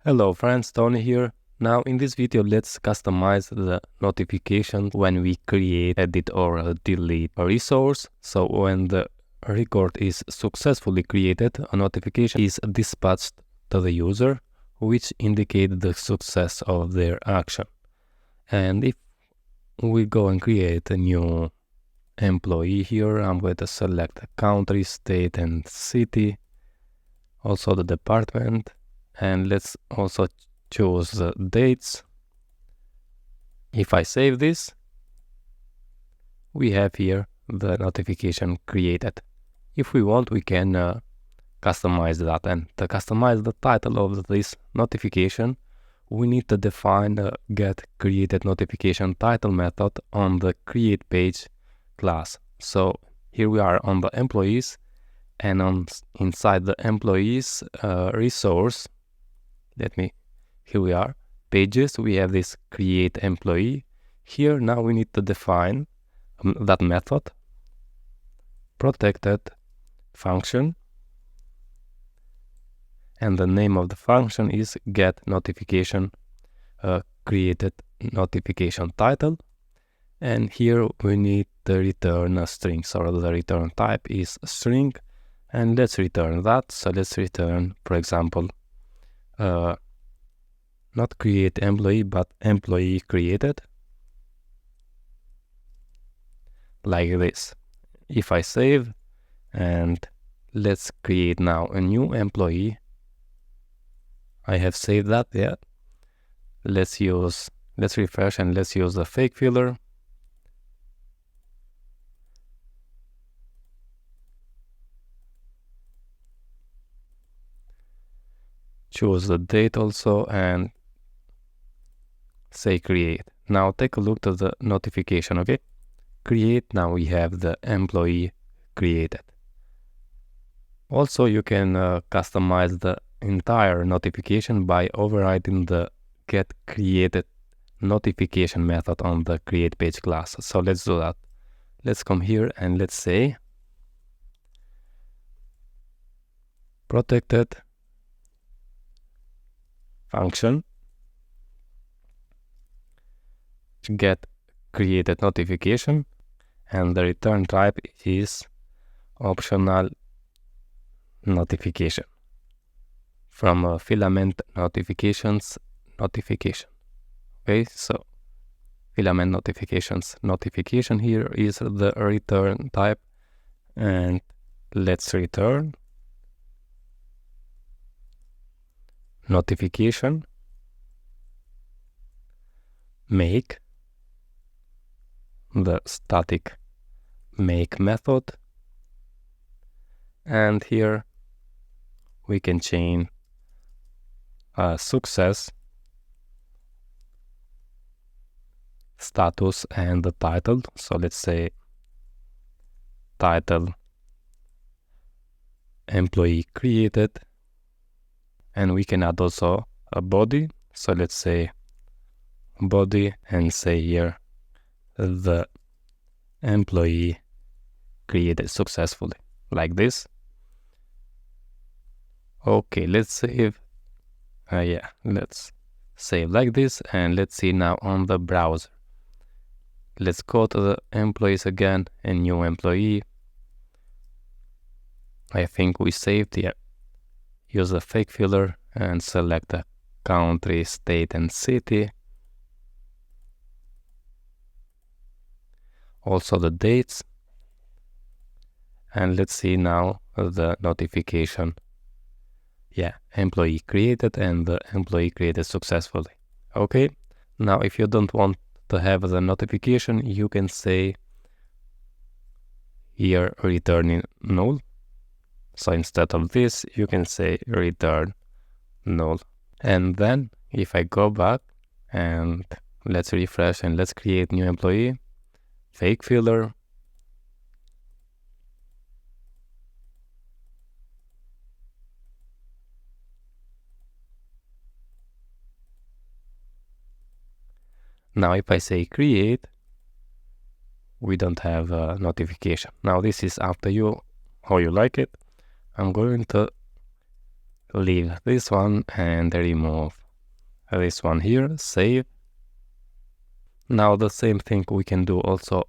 Hello friends, Tony here. Now in this video let's customize the notification when we create, edit or delete a resource. So when the record is successfully created, a notification is dispatched to the user, which indicates the success of their action. And if we go and create a new employee here, I'm going to select the country, state and city, also the department, and let's also choose the dates. If I save this, we have here the notification created. If we want, we can customize that, and to customize the title of this notification, we need to define the get created notification title method on the create page class. So here we are on the employees, and inside the employees resource, here we are, pages, we have this create employee. Here now we need to define that method, protected function, and the name of the function is get notification created notification title, and here we need to return a string, so the return type is string, and let's return that. So let's return, for example, not create employee but employee created, like this. If I save, and let's create now a new employee. I have saved that, yeah. Let's refresh and let's use the fake filler. Choose the date also and say create. Now take a look at the notification, okay? Create, now we have the employee created. Also, you can customize the entire notification by overriding the get created notification method on the create page class. So let's do that. Let's come here and let's say protected function get created notification, and the return type is optional notification from filament notifications notification. Okay, so filament notifications notification here is the return type, and let's return notification make the static make method, and here we can chain success, status, and the title. So let's say title employee created, and we can add also a body. So let's say body and say here the employee created successfully, like this. Okay, let's save. Yeah, let's save like this, and let's see now on the browser. Let's go to the employees again, and new employee. I think we saved, yeah. Use the fake filler and select the country, state, and city. Also the dates. And let's see now the notification. Yeah, employee created, and the employee created successfully. Okay, now if you don't want to have the notification, you can say here returning null. So instead of this, you can say return null. And then if I go back and let's refresh and let's create new employee, fake filler, now if I say create, we don't have a notification. Now this is up to you how you like it. I'm going to leave this one and remove this one here, save. Now the same thing we can do also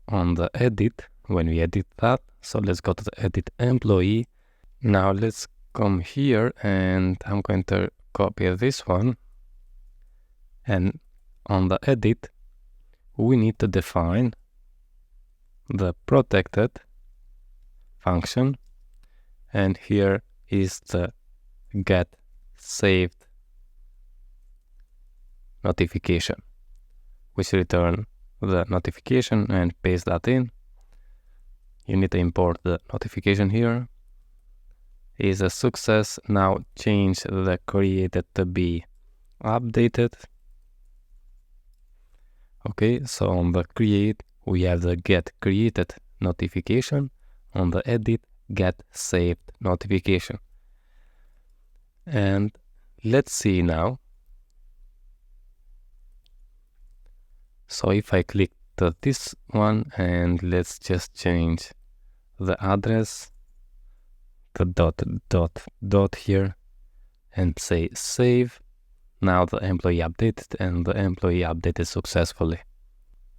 on the edit when we edit that. So let's go to the edit employee. Now let's come here and I'm going to copy this one, and on the edit we need to define the protected function, and here is the get saved notification, which return the notification, and paste that in. You need to import the notification here. Is a success. Now change the created to be updated. Okay, so on the create we have the get created notification, on the edit get saved notification. And let's see now. So if I click to this one and let's just change the address to dot here and say save. Now the employee updated, and the employee updated successfully.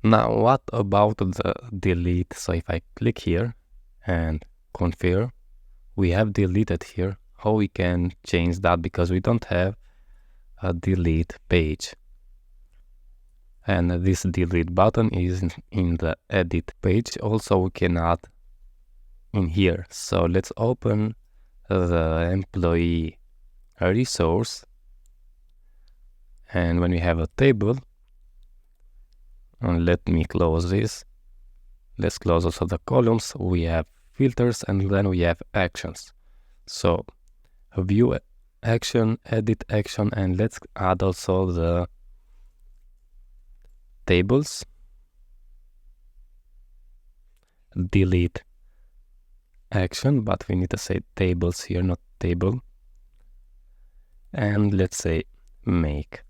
Now what about the delete? So if I click here and confirm, we have deleted here. How we can change that, because we don't have a delete page, and this delete button is in the edit page. Also we can add in here. So let's open the employee resource, and when we have a table, and let me close this, let's close also the columns. We have filters and then we have actions. So view action, edit action, and let's add also the tables, delete action, but we need to say tables here, not table. And let's say make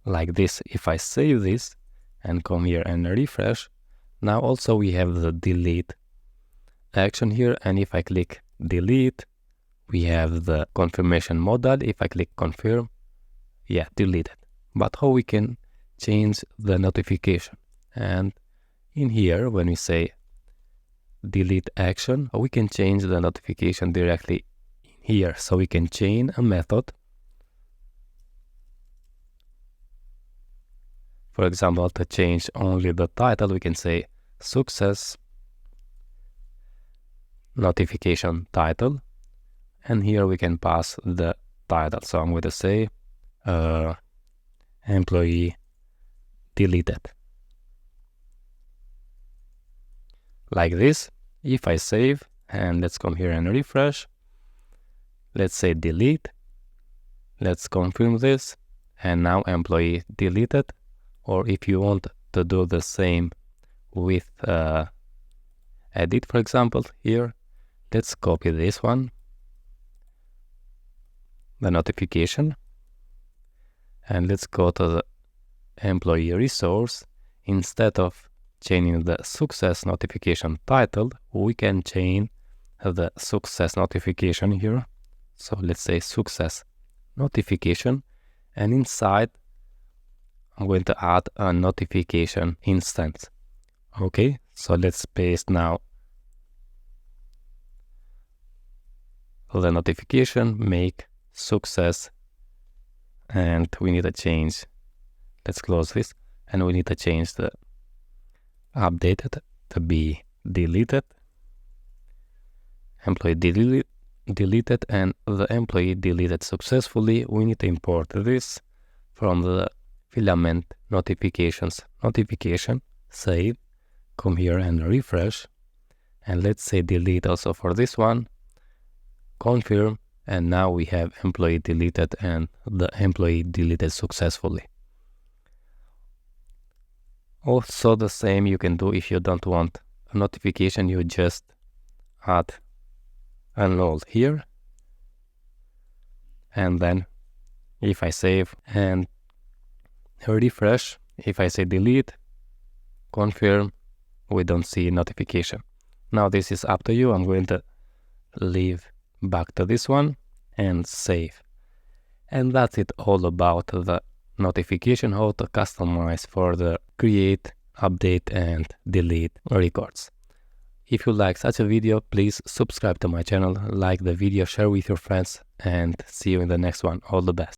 like this. If I save this and come here and refresh, now also we have the delete action here, and if I click delete, we have the confirmation modal. If I click confirm, yeah, deleted. But how we can change the notification? And in here, when we say delete action, we can change the notification directly here. So we can chain a method. For example, to change only the title, we can say success notification title, and here we can pass the title. So I'm going to say employee deleted, like this. If I save and let's come here and refresh, let's say delete, let's confirm this, and now employee deleted. Or if you want to do the same with edit, for example, here, let's copy this one, the notification, and let's go to the employee resource. Instead of chaining the success notification title, we can chain the success notification here. So let's say success notification, and inside I'm going to add a notification instance. Okay, so let's paste now the notification, make success, and we need to change, let's close this, and we need to change the updated to be deleted, employee deleted, and the employee deleted successfully. We need to import this from the Filament notifications notification, save, come here and refresh, and let's say delete also for this one, confirm, and now we have employee deleted and the employee deleted successfully. Also the same you can do if you don't want a notification, you just add a null here, and then if I save and refresh, if I say delete, confirm, we don't see notification. Now this is up to you. I'm going to leave back to this one, and save. And that's it all about the notification, how to customize for the create, update and delete records. If you like such a video, please subscribe to my channel, like the video, share with your friends, and see you in the next one. All the best.